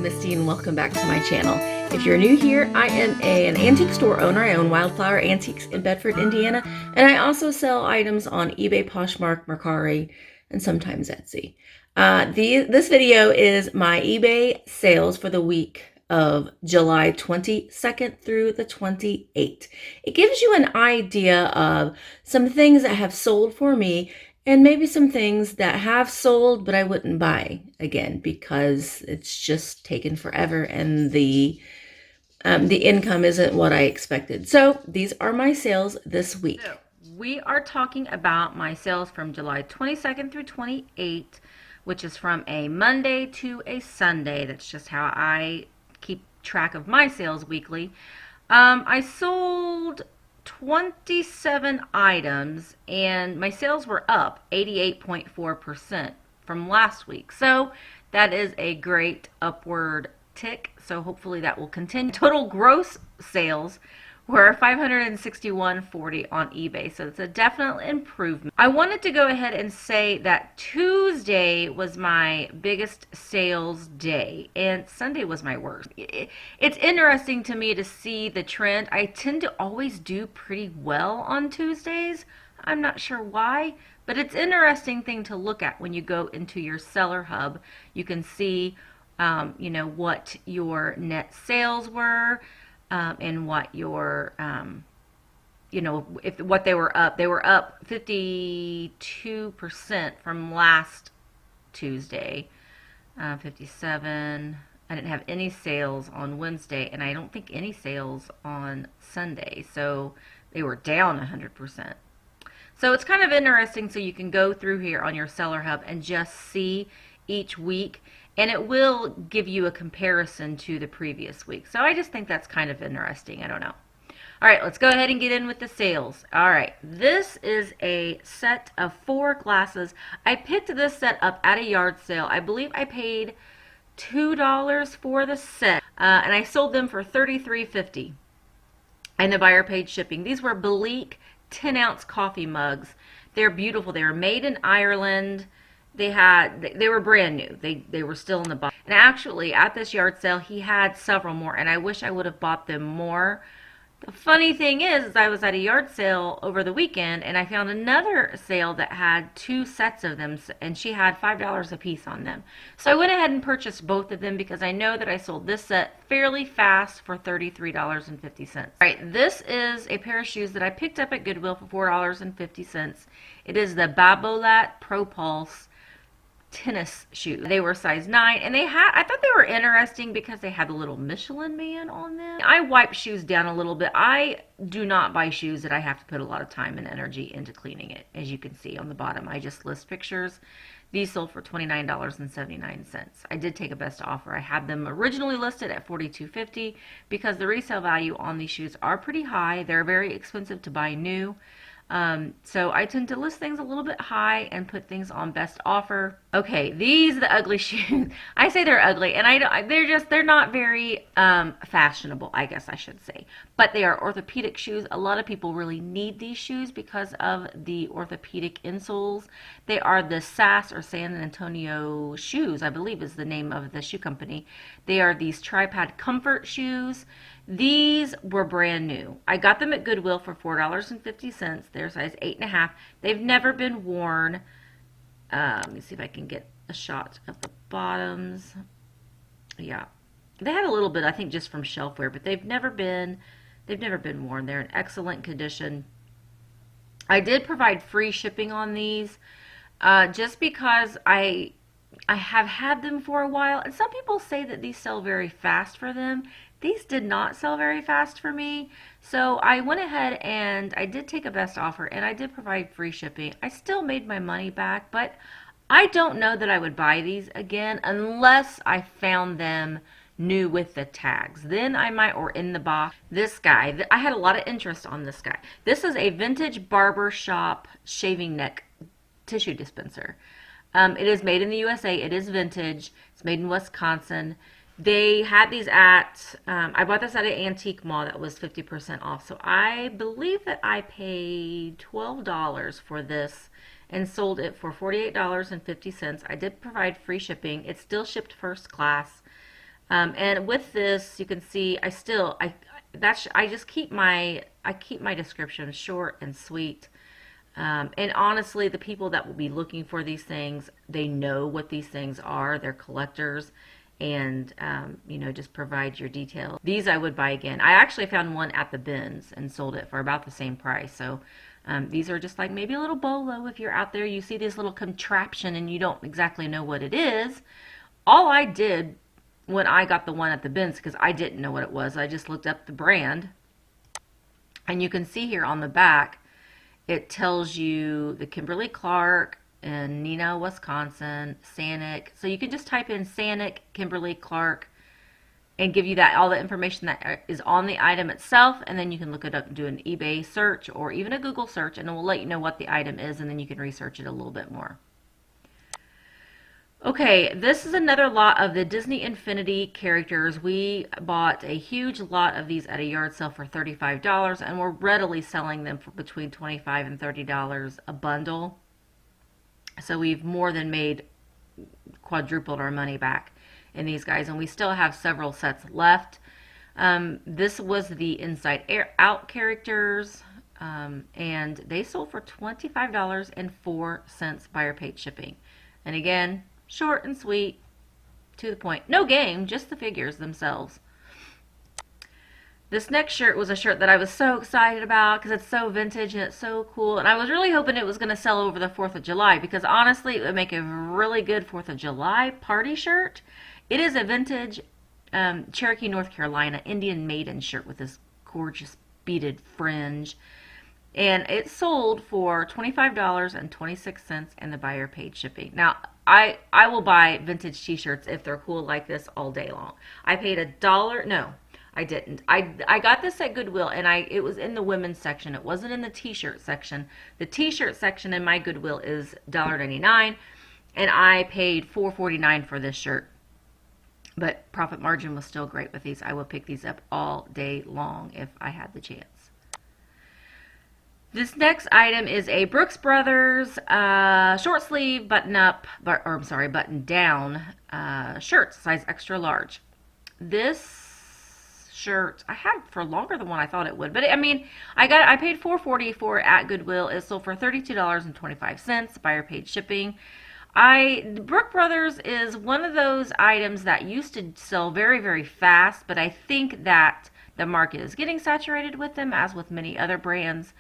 Misty and welcome back to my channel. If you're new here, I am an antique store owner. I own Wildflower Antiques in Bedford, Indiana, and I also sell items on eBay, Poshmark, Mercari, and sometimes Etsy. This video is my eBay sales for the week of July 22nd through the 28th. It gives you an idea of some things that have sold for me and maybe some things that have sold, but I wouldn't buy again because it's just taken forever and the income isn't what I expected. So these are my sales this week. So we are talking about my sales from July 22nd through 28th, which is from a Monday to a Sunday. That's just how I keep track of my sales weekly. I sold 27 items and my sales were up 88.4% from last week. So that is a great upward tick. So hopefully that will continue. Total gross sales were $561.40 on eBay. So it's a definite improvement. I wanted to go ahead and say that Tuesday was my biggest sales day and Sunday was my worst. It's interesting to me to see the trend. I tend to always do pretty well on Tuesdays. I'm not sure why, but it's an interesting thing to look at when you go into your seller hub. You can see, you know, what your net sales were. And what your, you know, what they were up 52% from last Tuesday, 57. I didn't have any sales on Wednesday, and I don't think any sales on Sunday, so they were down 100%. So it's kind of interesting, so you can go through here on your seller hub and just see each week, and it will give you a comparison to the previous week. So I just think that's kind of interesting. I don't know. All right, let's go ahead and get in with the sales. All right, this is a set of 4 glasses. I picked this set up at a yard sale. I believe I paid $2 for the set, and I sold them for $33.50. And the buyer paid shipping. These were Bleak 10-ounce coffee mugs. They're beautiful. They were made in Ireland. They were brand new. They were still in the box. And actually, at this yard sale, he had several more, and I wish I would have bought them more. The funny thing is I was at a yard sale over the weekend, and I found another sale that had 2 sets of them, and she had $5 a piece on them. So I went ahead and purchased both of them because I know that I sold this set fairly fast for $33.50. All right, this is a pair of shoes that I picked up at Goodwill for $4.50. It is the Babolat Pro Pulse tennis shoes. They were size 9, and I thought they were interesting because they had a little Michelin man on them. I wipe shoes down a little bit. I do not buy shoes that I have to put a lot of time and energy into cleaning it. As you can see on the bottom, I just list pictures. These sold for $29.79. I did take a best offer. I had them originally listed at $42.50 because the resale value on these shoes are pretty high. They're very expensive to buy new. So I tend to list things a little bit high and put things on best offer. Okay, these are the ugly shoes. I say they're ugly, and they're not very fashionable, I guess I should say. But they are orthopedic shoes. A lot of people really need these shoes because of the orthopedic insoles. They are the SAS or San Antonio shoes, I believe is the name of the shoe company. They are these tripod comfort shoes. These were brand new. I got them at Goodwill for $4.50. They're size 8.5. They've never been worn. Let me see if I can get a shot of the bottoms. Yeah, they had a little bit, I think, just from shelf wear, but they've never been worn. They're in excellent condition. I did provide free shipping on these, just because I have had them for a while, and some people say that these sell very fast for them. These did not sell very fast for me, so I went ahead and I did take a best offer, and I did provide free shipping. I still made my money back, but I don't know that I would buy these again unless I found them new with the tags. Then I might, or in the box. This guy, I had a lot of interest on this guy. This is a vintage Barbershop shaving neck tissue dispenser. It is made in the USA. It is vintage. It's made in Wisconsin. They had these at, I bought this at an antique mall that was 50% off. So I believe that I paid $12 for this and sold it for $48.50. I did provide free shipping. It still shipped first class. And with this, you can see I just keep my descriptions short and sweet. And honestly, the people that will be looking for these things, they know what these things are. They're collectors, and just provide your details. These I would buy again. I actually found one at the bins and sold it for about the same price. So these are just like maybe a little bolo. If you're out there, you see this little contraption and you don't exactly know what it is. All I did when I got the one at the bins, because I didn't know what it was, I just looked up the brand, and you can see here on the back, it tells you the Kimberly Clark in Neenah, Wisconsin, Sanic. So you can just type in Sanic, Kimberly Clark, and give you that all the information that is on the item itself, and then you can look it up and do an eBay search or even a Google search, and it will let you know what the item is, and then you can research it a little bit more. Okay, this is another lot of the Disney Infinity characters. We bought a huge lot of these at a yard sale for $35, and we're readily selling them for between $25 and $30 a bundle. So we've more than made quadrupled our money back in these guys, and we still have several sets left. This was the Inside Out characters, and they sold for $25.04 buyer paid shipping. And again, short and sweet, to the point. No game, just the figures themselves. This next shirt was a shirt that I was so excited about because it's so vintage and it's so cool. And I was really hoping it was going to sell over the 4th of July because honestly, it would make a really good 4th of July party shirt. It is a vintage Cherokee, North Carolina Indian Maiden shirt with this gorgeous beaded fringe. And it sold for $25.26 and the buyer paid shipping. Now, I will buy vintage t-shirts if they're cool like this all day long. I paid $1. No, I didn't. I got this at Goodwill, and it was in the women's section. It wasn't in the t-shirt section. The t-shirt section in my Goodwill is $1.99, and I paid $4.49 for this shirt. But profit margin was still great with these. I would pick these up all day long if I had the chance. This next item is a Brooks Brothers short sleeve button down shirt, size extra large. This shirt I had for longer than what I thought it would, but I paid $4.40 for it at Goodwill. It sold for $32.25, buyer paid shipping. Brooks Brothers is one of those items that used to sell very, very fast, but I think that the market is getting saturated with them, as with many other brands.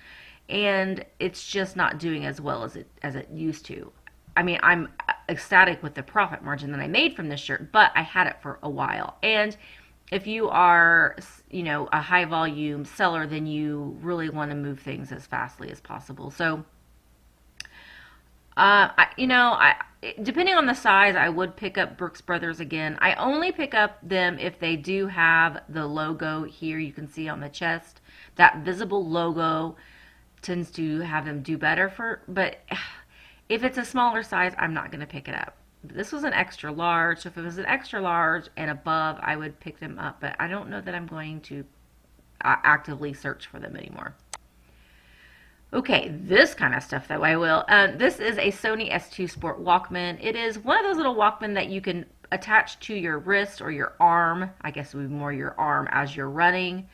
And it's just not doing as well as it used to. I'm ecstatic with the profit margin that I made from this shirt, but I had it for a while. And if you are, a high volume seller, then you really want to move things as fastly as possible. So, depending on the size, I would pick up Brooks Brothers again. I only pick up them if they do have the logo here. You can see on the chest, that visible logo tends to have them do better but if it's a smaller size, I'm not going to pick it up. This was an extra large, so if it was an extra large and above, I would pick them up, but I don't know that I'm going to actively search for them anymore. Okay, this kind of stuff though, I will. This is a Sony S2 Sport Walkman. It is one of those little Walkman that you can attach to your wrist or your arm. I guess it would be more your arm as you're running.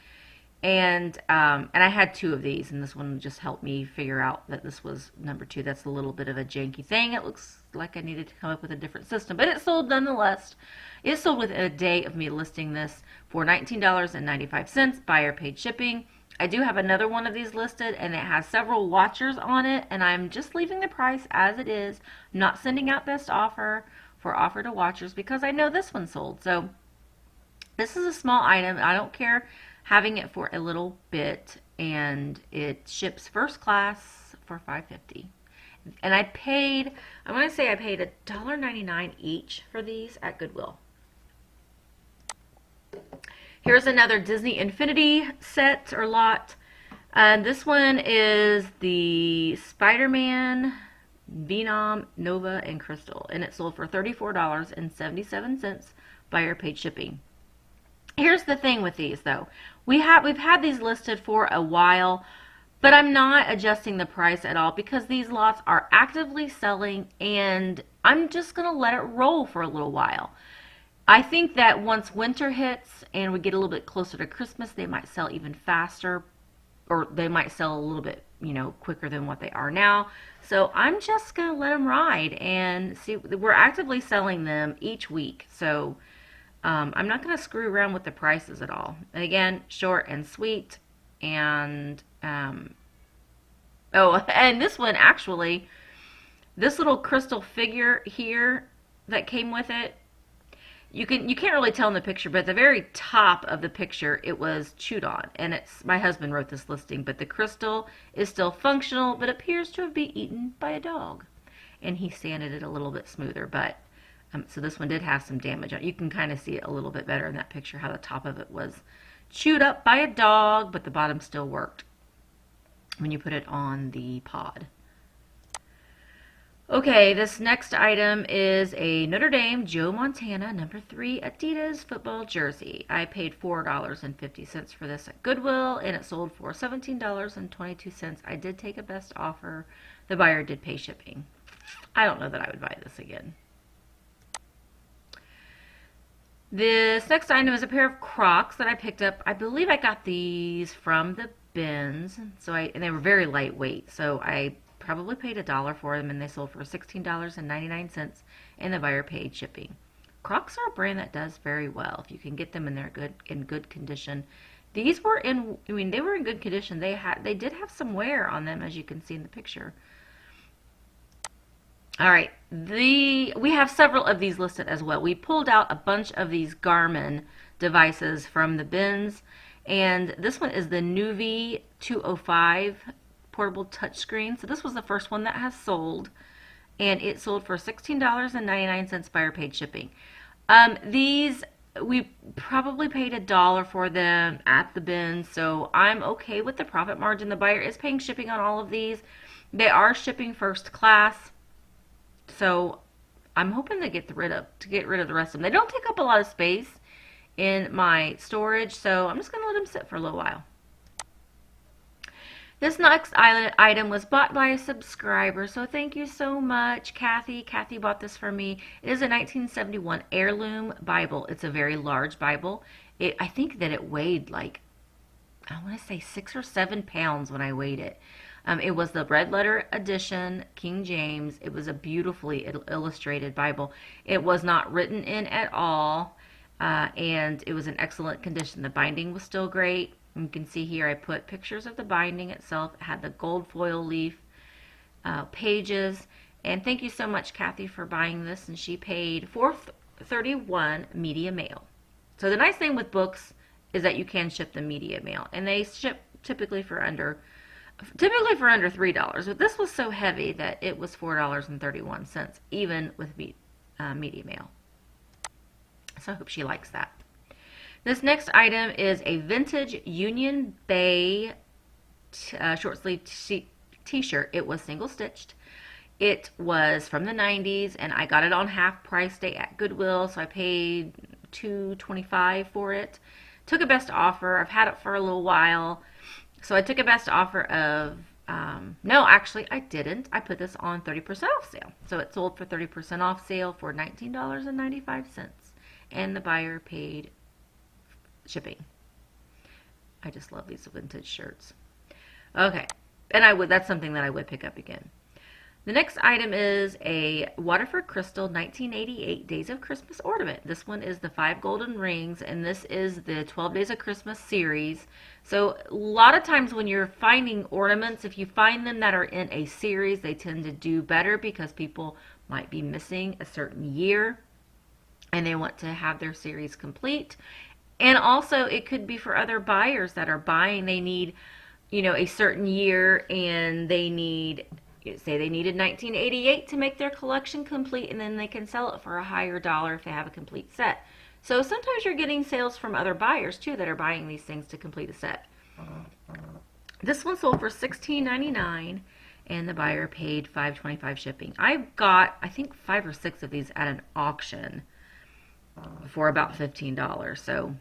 And I had 2 of these, and this one just helped me figure out that this was number 2. That's a little bit of a janky thing. It looks like I needed to come up with a different system, but it sold nonetheless. It sold within a day of me listing this for $19.95, buyer paid shipping. I do have another one of these listed, and it has several watchers on it, and I'm just leaving the price as it is, not sending out best offer for offer to watchers because I know this one sold. So this is a small item. I don't care having it for a little bit, and it ships first class for $5.50. And I want to say I paid $1.99 each for these at Goodwill. Here's another Disney Infinity set or lot. This one is the Spiderman, Venom, Nova, and Crystal, and it sold for $34.77, buyer paid shipping. Here's the thing with these though. We've had these listed for a while, but I'm not adjusting the price at all because these lots are actively selling, and I'm just going to let it roll for a little while. I think that once winter hits and we get a little bit closer to Christmas, they might sell even faster, or they might sell a little bit, quicker than what they are now. So I'm just gonna let them ride and see. We're actively selling them each week, so I'm not gonna screw around with the prices at all. And again, short and sweet. And oh, and this one actually, this little crystal figure here that came with it, you can't really tell in the picture, but at the very top of the picture it was chewed on, and it's my husband wrote this listing, but the crystal is still functional but appears to have been eaten by a dog, and he sanded it a little bit smoother. But so this one did have some damage on it. You can kind of see it a little bit better in that picture how the top of it was chewed up by a dog, but the bottom still worked when you put it on the pod. Okay, this next item is a Notre Dame Joe Montana #3 Adidas football jersey. I paid $4.50 for this at Goodwill, and it sold for $17.22. I did take a best offer. The buyer did pay shipping. I don't know that I would buy this again. This next item is a pair of Crocs that I picked up. I believe I got these from the bins, and they were very lightweight, so I probably paid $1 for them, and they sold for $16.99, and the buyer paid shipping. Crocs are a brand that does very well if you can get them in good condition. These were they were in good condition. They did have some wear on them, as you can see in the picture. All right, we have several of these listed as well. We pulled out a bunch of these Garmin devices from the bins, and this one is the Nuvi 205 portable touchscreen. So this was the first one that has sold, and it sold for $16.99, buyer paid shipping. These we probably paid $1 for them at the bin, so I'm okay with the profit margin. The buyer is paying shipping on all of these. They are shipping first class, so I'm hoping to get rid of the rest of them. They don't take up a lot of space in my storage, so I'm just gonna let them sit for a little while. This next item was bought by a subscriber, so thank you so much, Kathy. Kathy bought this for me. It is a 1971 heirloom Bible. It's a very large Bible. I think that it weighed like, I want to say 6 or 7 pounds when I weighed it. It was the red letter edition, King James. It was a beautifully illustrated Bible. It was not written in at all, and it was in excellent condition. The binding was still great. You can see here I put pictures of the binding itself. It had the gold foil leaf pages. And thank you so much, Kathy, for buying this. And she paid $4.31 media mail. So the nice thing with books is that you can ship them media mail, and they ship typically for under $3. But this was so heavy that it was $4.31, even with media mail. So I hope she likes that. This next item is a vintage Union Bay short sleeve t-shirt. It was single stitched. It was from the 90s, and I got it on half price day at Goodwill, so I paid $2.25 for it. Took a best offer. I've had it for a little while, so I took a best offer of no, actually I didn't. I put this on 30% off sale, so it sold for 30% off sale for $19.95, and the buyer paid shipping. I just love these vintage shirts. Okay, and that's something that I would pick up again. The next item is a Waterford Crystal 1988 Days of Christmas ornament. This one is the 5 golden rings, and this is the 12 Days of Christmas series. So a lot of times when you're finding ornaments, if you find them that are in a series, they tend to do better because people might be missing a certain year and they want to have their series complete. And also, it could be for other buyers that are buying. They need, a certain year, and they needed 1988 to make their collection complete, and then they can sell it for a higher dollar if they have a complete set. So sometimes you're getting sales from other buyers, too, that are buying these things to complete a set. This one sold for $16.99, and the buyer paid $5.25 shipping. I got, I think, 5 or 6 of these at an auction for about $15. So,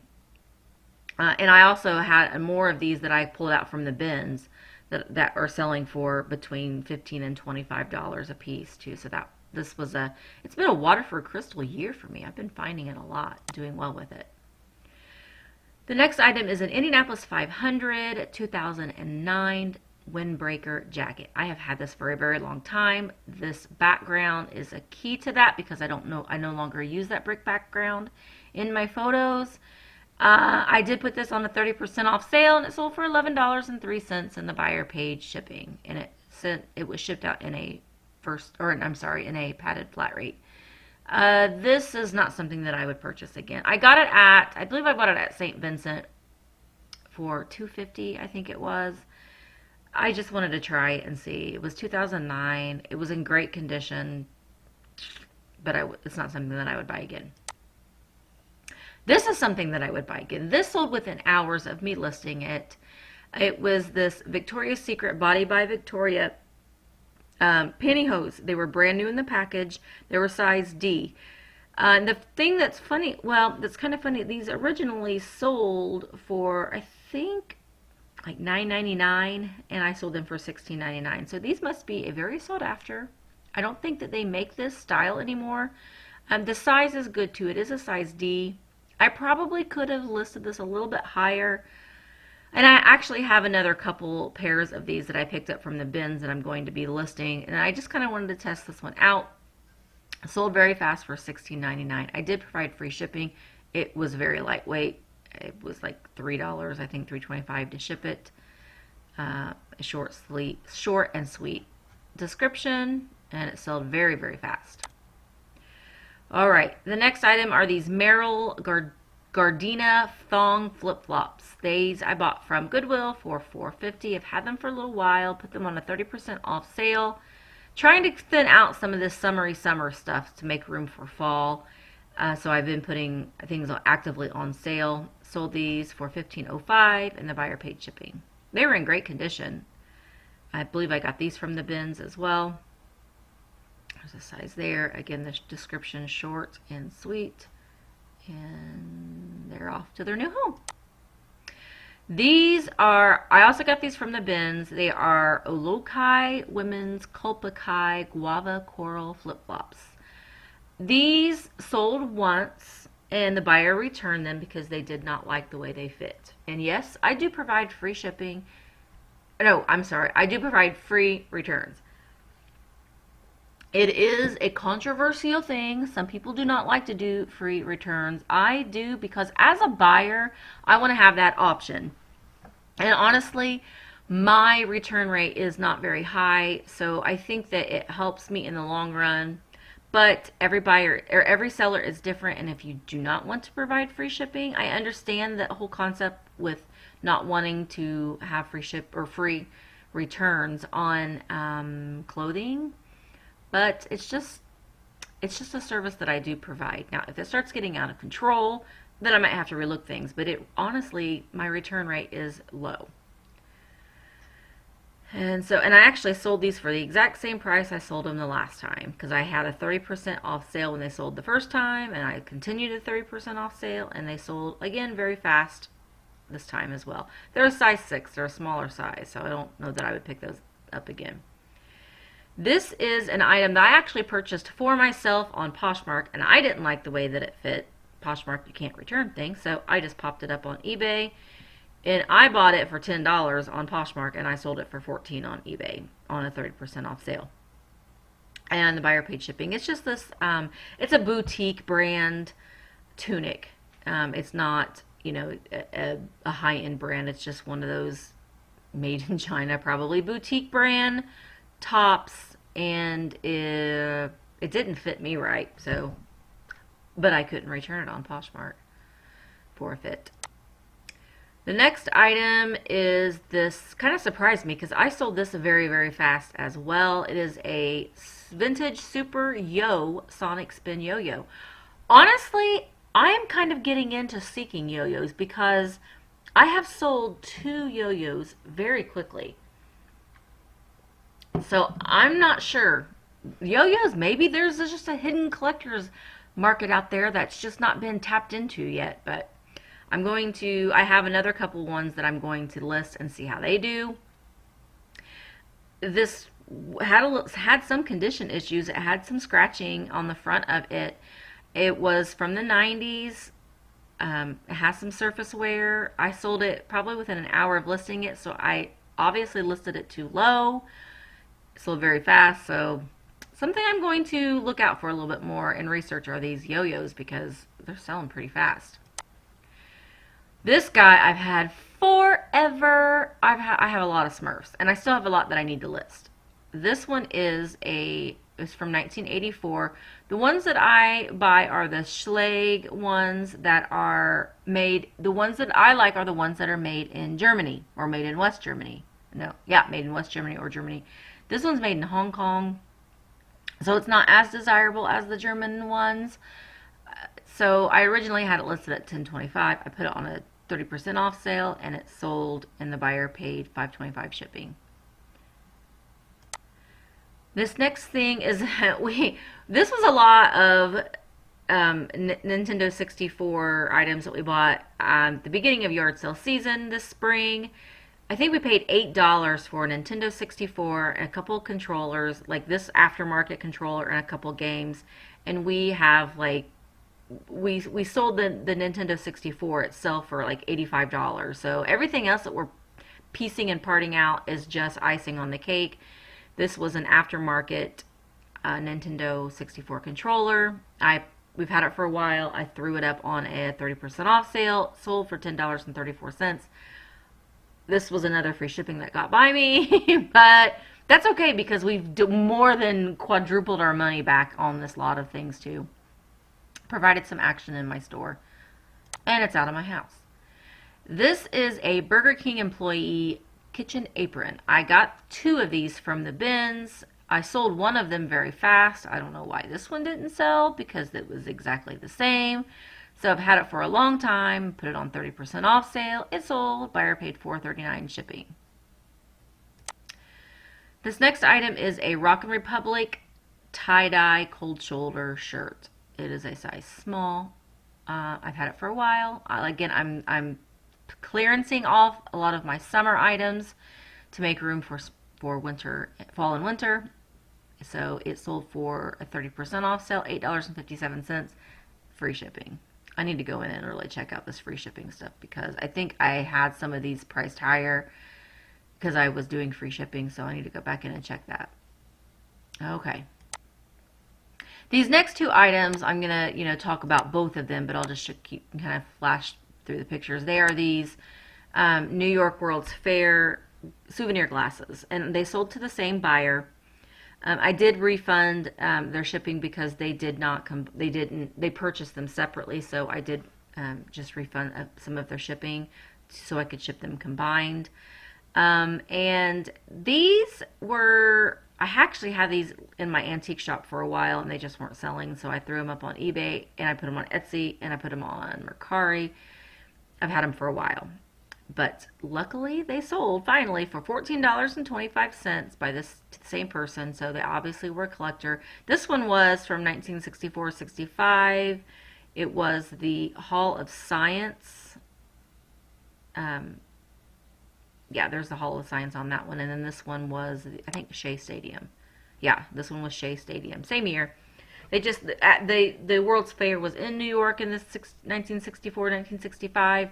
and I also had more of these that I pulled out from the bins that are selling for between $15 and $25 a piece too. So it's been a Waterford Crystal year for me. I've been finding it a lot, doing well with it. The next item is an Indianapolis 500 2009 Windbreaker jacket. I have had this for a very long time. This background is a key to that because I no longer use that brick background in my photos. I did put this on a 30% off sale, and it sold for $11.03, and the buyer paid shipping, and it was shipped out in a in a padded flat rate. This is not something that I would purchase again. I believe I bought it at St. Vincent for $2.50, I think it was. I just wanted to try it and see. It was 2009. It was in great condition, but it's not something that I would buy again. This is something that I would buy again. This sold within hours of me listing it. It was this Victoria's Secret Body by Victoria pantyhose. They were brand new in the package. They were size D. And the thing that's funny, that's kind of funny, these originally sold for, I think, like $9.99, and I sold them for $16.99. So these must be a very sought after. I don't think that they make this style anymore. The size is good too. It is a size D. I probably could have listed this a little bit higher. And I actually have another couple pairs of these that I picked up from the bins that I'm going to be listing. And I just kind of wanted to test this one out. It sold very fast for $16.99. I did provide free shipping. It was very lightweight. It was like $3, I think $3.25 to ship it. A short and sweet description. And it sold very, very fast. All right, the next item are these Merrill Gardena thong flip-flops. These I bought from Goodwill for $4.50. I've had them for a little while, put them on a 30% off sale. Trying to thin out some of this summer stuff to make room for fall. So I've been putting things actively on sale. Sold these for $15.05 and the buyer paid shipping. They were in great condition. I believe I got these from the bins as well. There's a size there. Again, the description short and sweet. And they're off to their new home. I also got these from the bins. They are loci women's culpa guava coral flip-flops. These sold once, and the buyer returned them because they did not like the way they fit. And yes, I do provide free shipping. No, I'm sorry. I do provide free returns. It is a controversial thing. Some people do not like to do free returns. I do because as a buyer, I want to have that option. And honestly, my return rate is not very high, so I think that it helps me in the long run. But every buyer or every seller is different, and if you do not want to provide free shipping, I understand the whole concept with not wanting to have free returns on clothing. But it's just a service that I do provide. Now, if it starts getting out of control, then I might have to relook things. But honestly, my return rate is low. And I actually sold these for the exact same price I sold them the last time. Because I had a 30% off sale when they sold the first time. And I continued a 30% off sale. And they sold, again, very fast this time as well. They're a size 6. They're a smaller size. So I don't know that I would pick those up again. This is an item that I actually purchased for myself on Poshmark, and I didn't like the way that it fit. Poshmark, you can't return things, so I just popped it up on eBay, and I bought it for $10 on Poshmark, and I sold it for $14 on eBay on a 30% off sale. And the buyer paid shipping. It's just this, it's a boutique brand tunic. It's not, a high-end brand. It's just one of those made in China, probably boutique brand tops, and it didn't fit me right, but I couldn't return it on Poshmark for a fit. The next item is this. Kind of surprised me because I sold this very, very fast as well. It is a vintage Super Yo Sonic Spin Yo-Yo. Honestly, I am kind of getting into seeking yo-yos because I have sold 2 yo-yos very quickly. So I'm not sure. Yo-yos, maybe there's just a hidden collector's market out there that's just not been tapped into yet. But I have another couple ones that I'm going to list and see how they do. This had some condition issues. It had some scratching on the front of it. It was from the 90s. It has some surface wear. I sold it probably within an hour of listing it, so I obviously listed it too low. It sold very fast, so something I'm going to look out for a little bit more and research are these yo-yos because they're selling pretty fast. This guy I've had forever. I have a lot of Smurfs, and I still have a lot that I need to list. This one is from 1984. The ones that I buy are the Schlag ones that are made. The ones that I like are the ones that are made in Germany or made in West Germany. No, yeah, made in West Germany or Germany. This one's made in Hong Kong, so it's not as desirable as the German ones. So I originally had it listed at $10.25. I put it on a 30% off sale, and it sold, and the buyer paid $5.25 shipping. This next thing is this was a lot of Nintendo 64 items that we bought the beginning of yard sale season this spring. I think we paid $8 for a Nintendo 64 and a couple of controllers, like this aftermarket controller and a couple games, and we have like we sold the Nintendo 64 itself for like $85. So everything else that we're piecing and parting out is just icing on the cake. This was an aftermarket Nintendo 64 controller. We've had it for a while. I threw it up on a 30% off sale, sold for $10.34. This was another free shipping that got by me, but that's okay because we've more than quadrupled our money back on this lot of things too. Provided some action in my store, and it's out of my house. This is a Burger King employee kitchen apron. I got 2 of these from the bins. I sold one of them very fast. I don't know why this one didn't sell because it was exactly the same. So I've had it for a long time, put it on 30% off sale. It sold, buyer paid $4.39 shipping. This next item is a Rock & Republic tie-dye cold shoulder shirt. It is a size small. I've had it for a while. Again, I'm clearancing off a lot of my summer items to make room for winter, fall and winter. So it sold for a 30% off sale, $8.57, free shipping. I need to go in and really check out this free shipping stuff because I think I had some of these priced higher because I was doing free shipping, so I need to go back in and check that. Okay. These next 2 items, I'm going to, talk about both of them, but I'll just keep kind of flash through the pictures. They are these New York World's Fair souvenir glasses, and they sold to the same buyer. I did refund their shipping because they did not they purchased them separately, so I did just refund some of their shipping so I could ship them combined. And these were, I actually had these in my antique shop for a while and they just weren't selling, so I threw them up on eBay and I put them on Etsy and I put them on Mercari. I've had them for a while, but luckily they sold finally for $14.25 by this same person, so they obviously were a collector. This one was from 1964-65. It was the Hall of Science. Yeah, there's the Hall of Science on that one. And then this one was, I think, Shea Stadium. Yeah, this one was Shea Stadium. Same year. They just, the World's Fair was in New York in this 1964, 1965.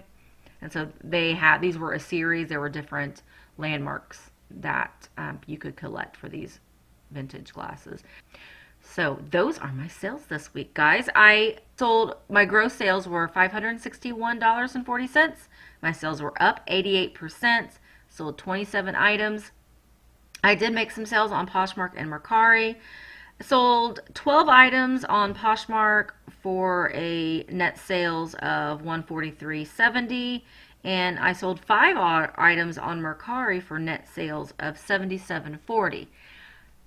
And so they had, these were a series. There were different landmarks that you could collect for these vintage glasses. So those are my sales this week, guys. My gross sales were $561.40. My sales were up 88%. Sold 27 items. I did make some sales on Poshmark and Mercari. Sold 12 items on Poshmark for a net sales of $143.70, and I sold 5 items on Mercari for net sales of $77.40,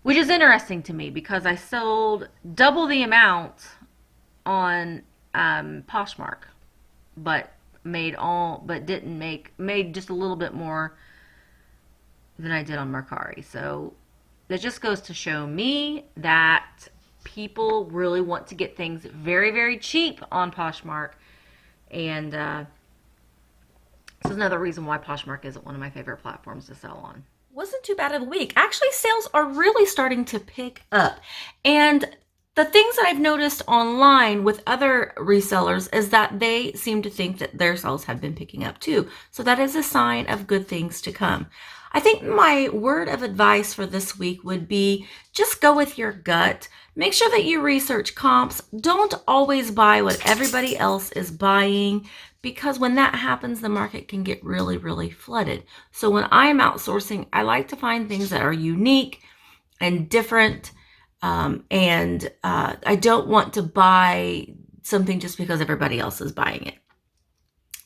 which is interesting to me because I sold double the amount on Poshmark, but made just a little bit more than I did on Mercari. So that just goes to show me that people really want to get things very, very cheap on Poshmark. And this is another reason why Poshmark isn't one of my favorite platforms to sell on. wasn't too bad of a week. Actually, sales are really starting to pick up. And the things that I've noticed online with other resellers is that they seem to think that their sales have been picking up too. So that is a sign of good things to come. I think my word of advice for this week would be just go with your gut. Make sure that you research comps. Don't always buy what everybody else is buying, because when that happens, the market can get really, really flooded. So when I'm outsourcing, I like to find things that are unique and different. I don't want to buy something just because everybody else is buying it.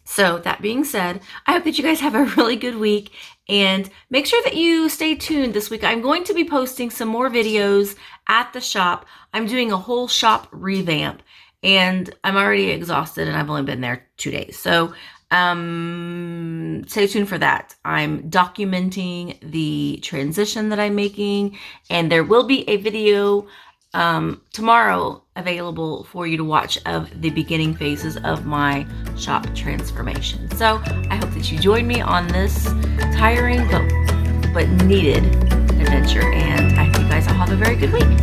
So that being said, I hope that you guys have a really good week, and make sure that you stay tuned this week. I'm going to be posting some more videos at the shop. I'm doing a whole shop revamp, and I'm already exhausted, and I've only been there 2 days. So stay tuned for that. I'm documenting the transition that I'm making, and there will be a video tomorrow available for you to watch of the beginning phases of my shop transformation. So I hope that you join me on this tiring but needed adventure, and I hope you guys all have a very good week.